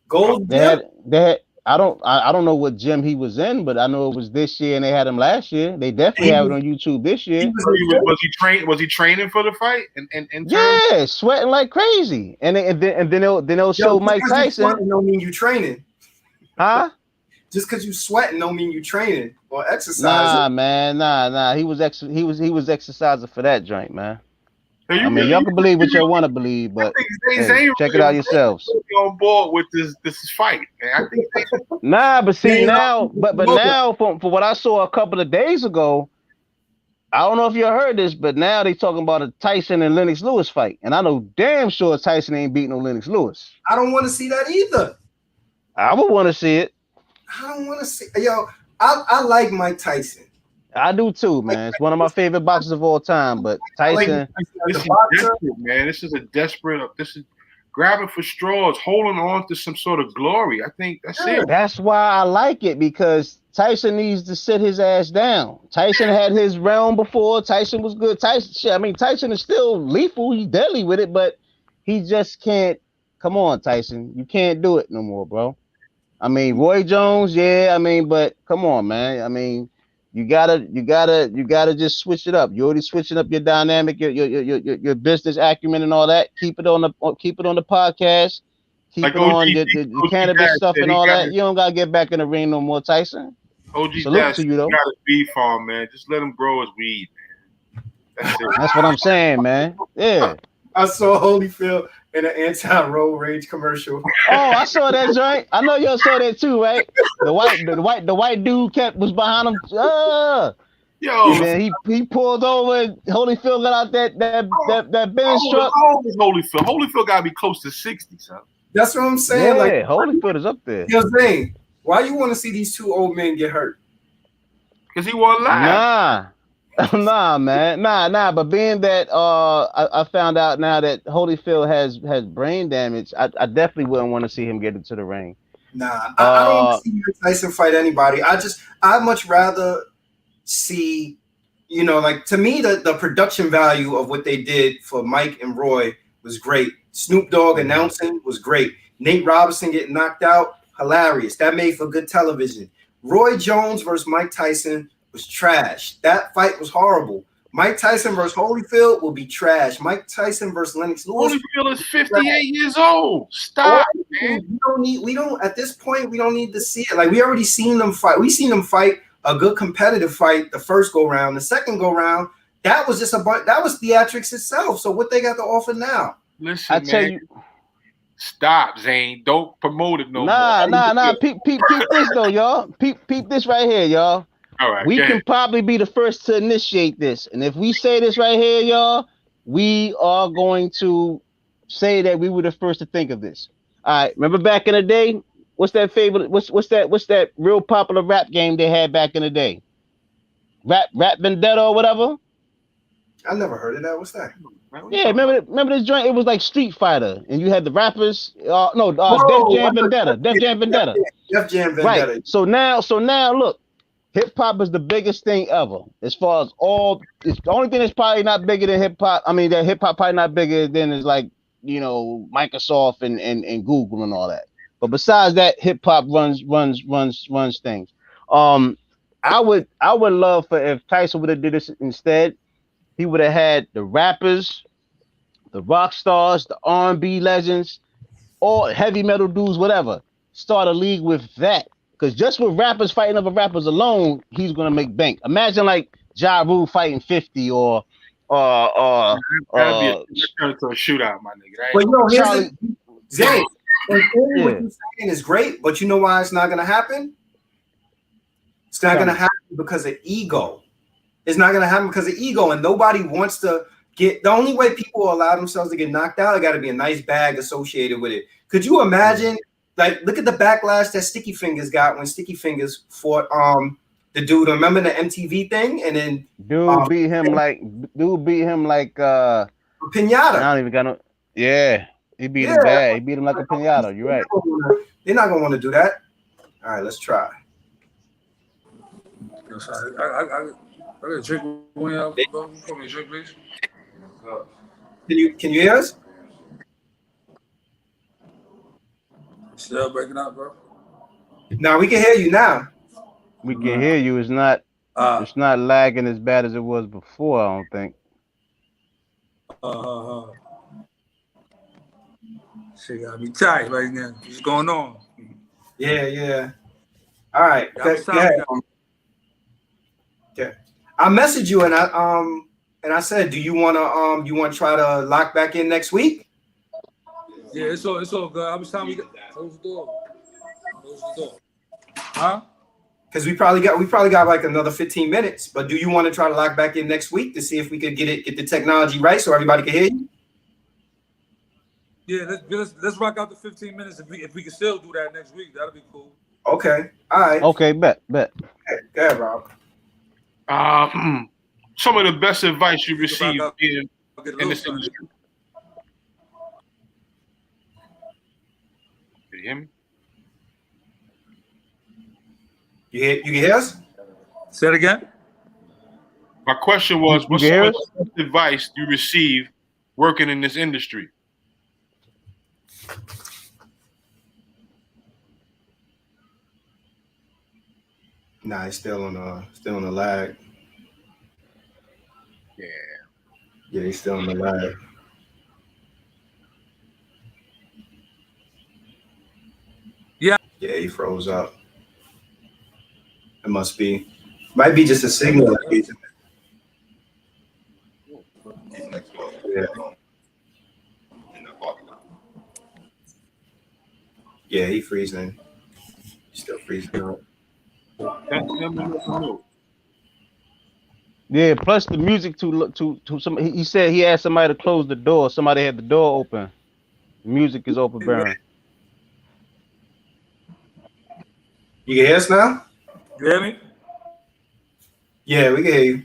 Gold They had. I don't know what gym he was in, but I know it was this year and they had him last year. They definitely have it on YouTube this year. Was he training for the fight? Yeah, sweating like crazy. And then they'll show Mike Tyson. Don't mean you training. Huh? Just because you sweating don't mean you training or exercising. Nah, man, nah. He was exercising for that joint, man. I mean, y'all can believe what y'all want to believe, but hey, check it out yourselves. On board with this fight, man. I think nah, but see now, but now, for what I saw a couple of days ago, I don't know if you heard this, but now they talking about a Tyson and Lennox Lewis fight, and I know damn sure Tyson ain't beating no Lennox Lewis. I don't want to see that either. I would want to see it. I don't want to see. Yo, I like Mike Tyson. I do too, man. It's one of my favorite boxers of all time. But Tyson, this is desperate, man. This is a desperate. This is grabbing for straws, holding on to some sort of glory. I think that's it. That's why I like it, because Tyson needs to sit his ass down. Tyson had his realm before. Tyson was good. Tyson is still lethal. He's deadly with it, but he just can't. Come on, Tyson. You can't do it no more, bro. I mean, Roy Jones, yeah. I mean, but come on, man. I mean, you gotta just switch it up. You're already switching up your dynamic, your business acumen and all that. Keep it on the podcast. Keep it on the cannabis stuff and all that. You don't gotta get back in the ring no more, Tyson. OG Dash, you got a beef on, man. Just let him grow his weed, man. That's what I'm saying, man. Yeah. I saw Holyfield in an anti-road rage commercial. Oh, I saw that joint. I know y'all saw that too, right? The white dude was behind him. Yo, and then he pulled over. Holyfield got out that Benz truck. Holyfield got to be close to 60, son. That's what I'm saying. Yeah, like Holyfield is up there. Yo, Zane, why you want to see these two old men get hurt? Because he won't lie. Nah, man. Nah. But being that I found out now that Holyfield has brain damage, I definitely wouldn't want to see him get into the ring. Nah, I don't want to see Tyson fight anybody. I'd much rather see, like, to me, the production value of what they did for Mike and Roy was great. Snoop Dogg announcing was great. Nate Robinson getting knocked out, hilarious. That made for good television. Roy Jones versus Mike Tyson was trash. That fight was horrible. Mike Tyson versus Holyfield will be trash. Mike Tyson versus Lennox Lewis. Holyfield is 58 years old. Stop, man. We don't at this point, we don't need to see it. Like, we already seen them fight. We seen them fight a good competitive fight the first go round. The second go round, that was just that was theatrics itself. So what they got to offer now? Listen, I tell you. Stop, Zane. Don't promote it no more. Nah. Peep this though, y'all. Peep this right here, y'all. All right, we can probably be the first to initiate this. And if we say this right here, y'all, we are going to say that we were the first to think of this. All right. Remember back in the day? What's that favorite? What's that real popular rap game they had back in the day? Rap Vendetta or whatever? I never heard of that. What's that? Yeah, remember this joint? It was like Street Fighter, and you had the rappers. Def Jam Vendetta. Right. So now, look, hip hop is the biggest thing ever. As far as it's the only thing that's probably not bigger than hip hop. I mean, that hip hop probably not bigger than is like Microsoft and Google and all that. But besides that, hip hop runs things. I would love for if Tyson would have did this instead. He would have had the rappers, the rock stars, the R&B legends, all heavy metal dudes, whatever. Start a league with that. Because just with rappers fighting other rappers alone, he's going to make bank. Imagine like Ja Rule fighting 50 or that'd turn into a shootout, my nigga. But here's Zane, what you're saying is great, but you know why it's not going to happen? It's not going to happen because of ego. It's not going to happen because of ego, and nobody wants to get. The only way people allow themselves to get knocked out, it got to be a nice bag associated with it. Could you imagine? Like, look at the backlash that Sticky Fingers got when Sticky Fingers fought the dude. Remember the MTV thing? And then dude beat him like pinata. I don't even got no. Yeah, he beat him bad. He beat him like a pinata. You're right. They're not gonna want to do that. All right, let's try. Sorry. I got a drink when y'all pour me a drink, please. Can you hear us? Still breaking up, bro. Now we can hear you now. We can hear you. It's not lagging as bad as it was before, I don't think. Shit got me tight right now. What's going on? Yeah. All right. Go ahead. Okay. I messaged you and I said, do you wanna try to lock back in next week? Yeah, it's all good. I was telling you, close the door. Close the door. Huh? Because we probably got like another 15 minutes. But do you want to try to lock back in next week to see if we could get the technology right so everybody can hear you? Yeah, let's rock out the 15 minutes. If we can still do that next week, that'll be cool. Okay. All right. Okay, bet. Okay, go ahead, Rob. Some of the best advice you received in this industry. Can you hear me? You can hear us? Say it again. My question was, what's some of the best advice you received working in this industry? Nah, he's still on the lag. Yeah, he's still on the lag. Yeah, he froze up. It might be just a signal. Yeah, he freezing. He's still freezing out. Yeah, plus the music to some. He said he asked somebody to close the door. Somebody had the door open. The music is overbearing. You can hear us now? You hear me? Yeah, we can hear you.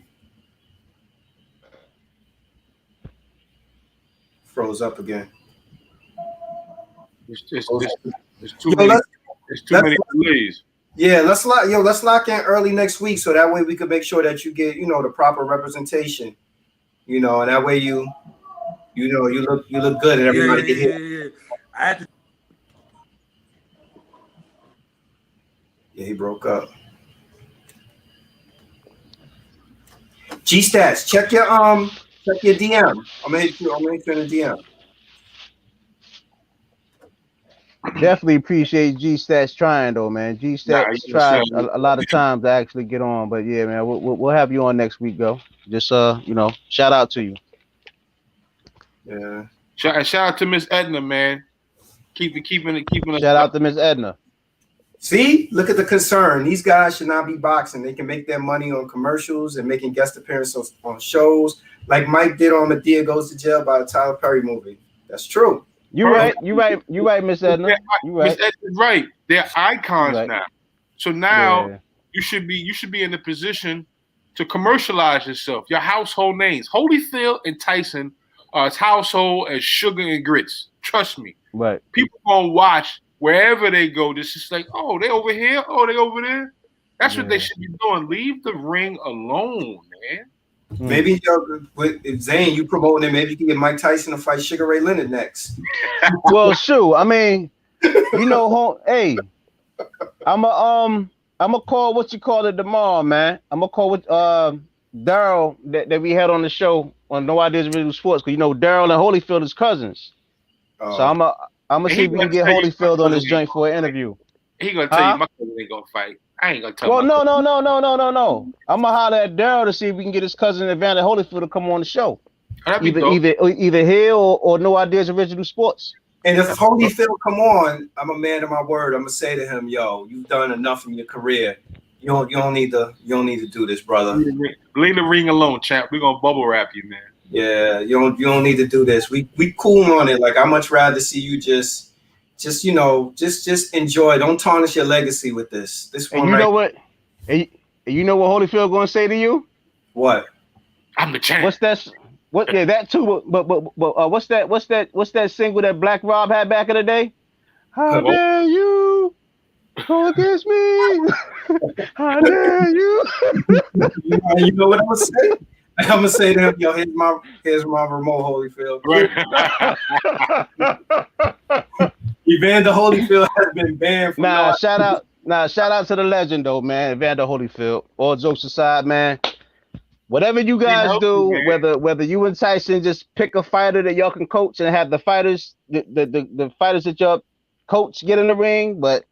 Froze up again. It's too many delays. Yeah, let's lock in early next week so that way we can make sure that you get, the proper representation. And that way you look good and everybody can hear. Yeah, he broke up. G-Stats, check your DM. I'm gonna hit you in the DM. Definitely appreciate G-Stats trying though, man. G-Stats tries a lot of times to actually get on, but yeah, man, we'll have you on next week, though. Just shout out to you. Yeah. Shout out to Miss Edna, man. Keeping it. Shout out to Miss Edna. See, look at the concern. These guys should not be boxing. They can make their money on commercials and making guest appearances on shows, like Mike did on Medea Goes to Jail by the Tyler Perry movie. That's true. You're right, Miss Edna. You right. Miss Edna's right. They're icons now. So now you should be in the position to commercialize yourself. Your household names, Holyfield and Tyson, are as household as Sugar and Grits. Trust me. Right. People gonna watch wherever they go. This is like, oh, they over here, oh, they over there. That's what they should be doing. Leave the ring alone, man. Maybe with Zane, you promoting it. Maybe you can get Mike Tyson to fight Sugar Ray Leonard next. Well, shoot. I mean, hey, I'm gonna call what you call it tomorrow, man. I'm gonna call with Daryl that we had on the show on No Ideas Original Sports, because Daryl and Holyfield is cousins. So I'm gonna see if we can get Holyfield on this joint for an interview. He gonna tell you my cousin ain't gonna fight. I ain't gonna tell. Well, no. I'm gonna holler at Daryl to see if we can get his cousin Evander Holyfield to come on the show. Either here or No Ideas Original Sports. And if Holyfield come on, I'm a man of my word. I'm gonna say to him, "Yo, you've done enough in your career. You don't need to do this, brother. Leave the ring alone, champ. We're gonna bubble wrap you, man. Yeah, you don't need to do this. We cool on it. Like, I much rather see you just enjoy. Don't tarnish your legacy with this. And you know what? And you know what Holyfield gonna say to you? What? I'm the champ. What's that? What? Yeah, that too. But what's that single that Black Rob had back in the day? How dare you go against me? How dare you? You know what I'm gonna say? I'm gonna say to him, yo, here's my remote, Holyfield. Right. Evander Holyfield has been banned from shout out to the legend though, man. Evander Holyfield. All jokes aside, man. Whatever you guys do, whether you and Tyson just pick a fighter that y'all can coach and have the fighters, the fighters that y'all coach get in the ring, but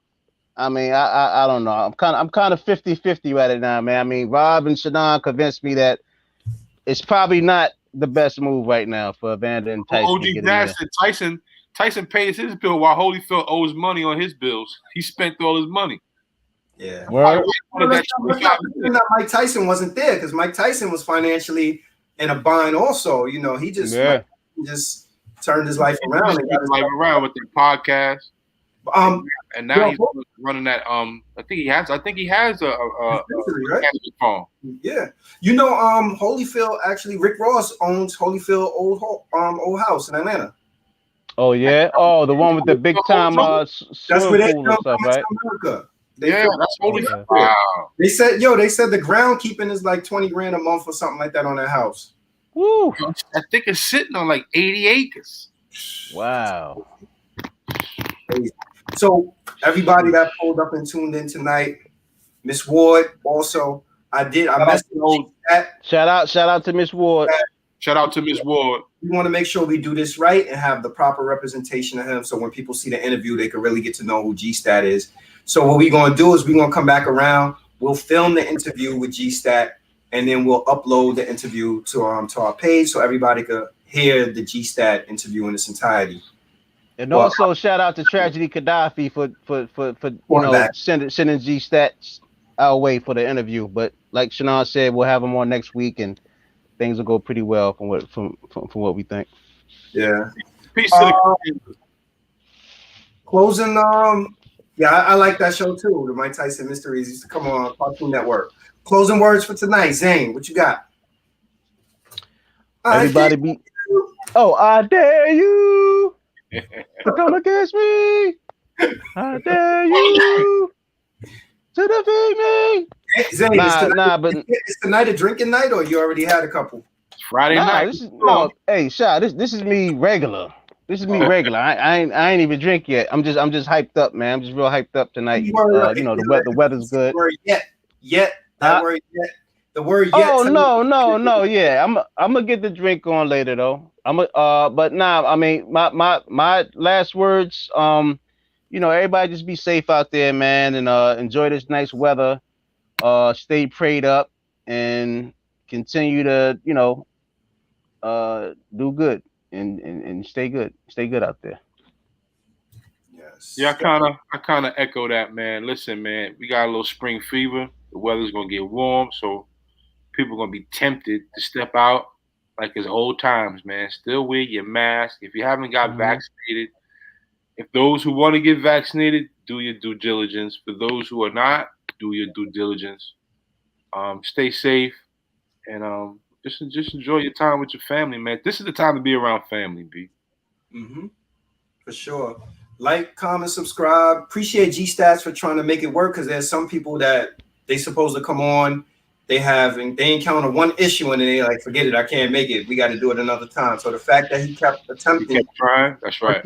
I mean, I don't know. I'm kind of 50-50 right now, man. I mean, Rob and Shadon convinced me that it's probably not the best move right now for Evander and Tyson. OG Dad said Tyson pays his bill while Holyfield owes money on his bills. He spent all his money. Yeah. Well, Mike Tyson wasn't there because Mike Tyson was financially in a bind also. You know, he just turned his life around. With the podcast. And now he's running that. I think he has a phone. Yeah, you know, Holyfield actually, Rick Ross owns Holyfield old house in Atlanta. Oh yeah, the one with the big time that's where they pool and stuff, right? America. That's Holyfield. Wow. They said the groundkeeping is like $20,000 a month or something like that on that house. Woo! I think it's sitting on like 80 acres. Wow. So everybody that pulled up and tuned in tonight, Miss Ward also. I messaged that. Shout out to Miss Ward. Shout out to Miss Ward. We want to make sure we do this right and have the proper representation of him. So when people see the interview, they can really get to know who G-Stat is. So what we're going to do is we're going to come back around. We'll film the interview with G-Stat, and then we'll upload the interview to our page so everybody can hear the G-Stat interview in its entirety. And also shout out to Tragedy Gaddafi for sending G-Stats our way for the interview. But like Shannon said, we'll have him on next week, and things will go pretty well from what we think. Yeah. Peace to the closing. I like that show too. The Mike Tyson Mysteries used to come on Cartoon Network. Closing words for tonight, Zane. What you got? Everybody be. Oh, I dare you to come against me. I dare you to defeat me. Hey, Zane, but it's tonight a drinking night, or you already had a couple? Friday night. Hey, Sha, this is me regular. This is me regular. I ain't even drink yet. I'm just hyped up, man. I'm just real hyped up tonight. The weather's good. That word yet. The word yet. Oh no. Yeah, I'm gonna get the drink on later though. But nah. I mean, my last words. Everybody just be safe out there, man, and enjoy this nice weather. Stay prayed up and continue to do good. And stay good out there. Yes. Yeah, I kind of echo that, man. Listen, man, we got a little spring fever. The weather's gonna get warm, so people are gonna be tempted to step out like it's old times, man. Still wear your mask. If you haven't got vaccinated, if those who want to get vaccinated, do your due diligence. For those who are not, do your due diligence. Stay safe, and just enjoy your time with your family, man. This is the time to be around family, B. Mm-hmm. For sure. Like, comment, subscribe. Appreciate G-Stats for trying to make it work, because there's some people that they supposed to come on. They encounter one issue and they like, forget it, I can't make it. We got to do it another time. So the fact that he kept attempting, he kept trying. That's right.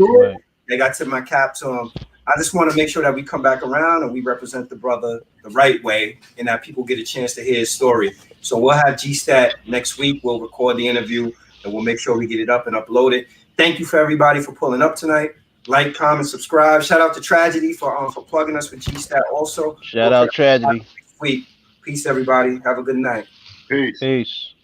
They got to my cap to him. I just want to make sure that we come back around and we represent the brother the right way, and that people get a chance to hear his story. So we'll have G-Stat next week. We'll record the interview and we'll make sure we get it up and upload it. Thank you for everybody for pulling up tonight. Like, comment, subscribe. Shout out to Tragedy for plugging us with G-Stat also. Shout out Tragedy. Next week. Peace, everybody. Have a good night. Peace. Peace.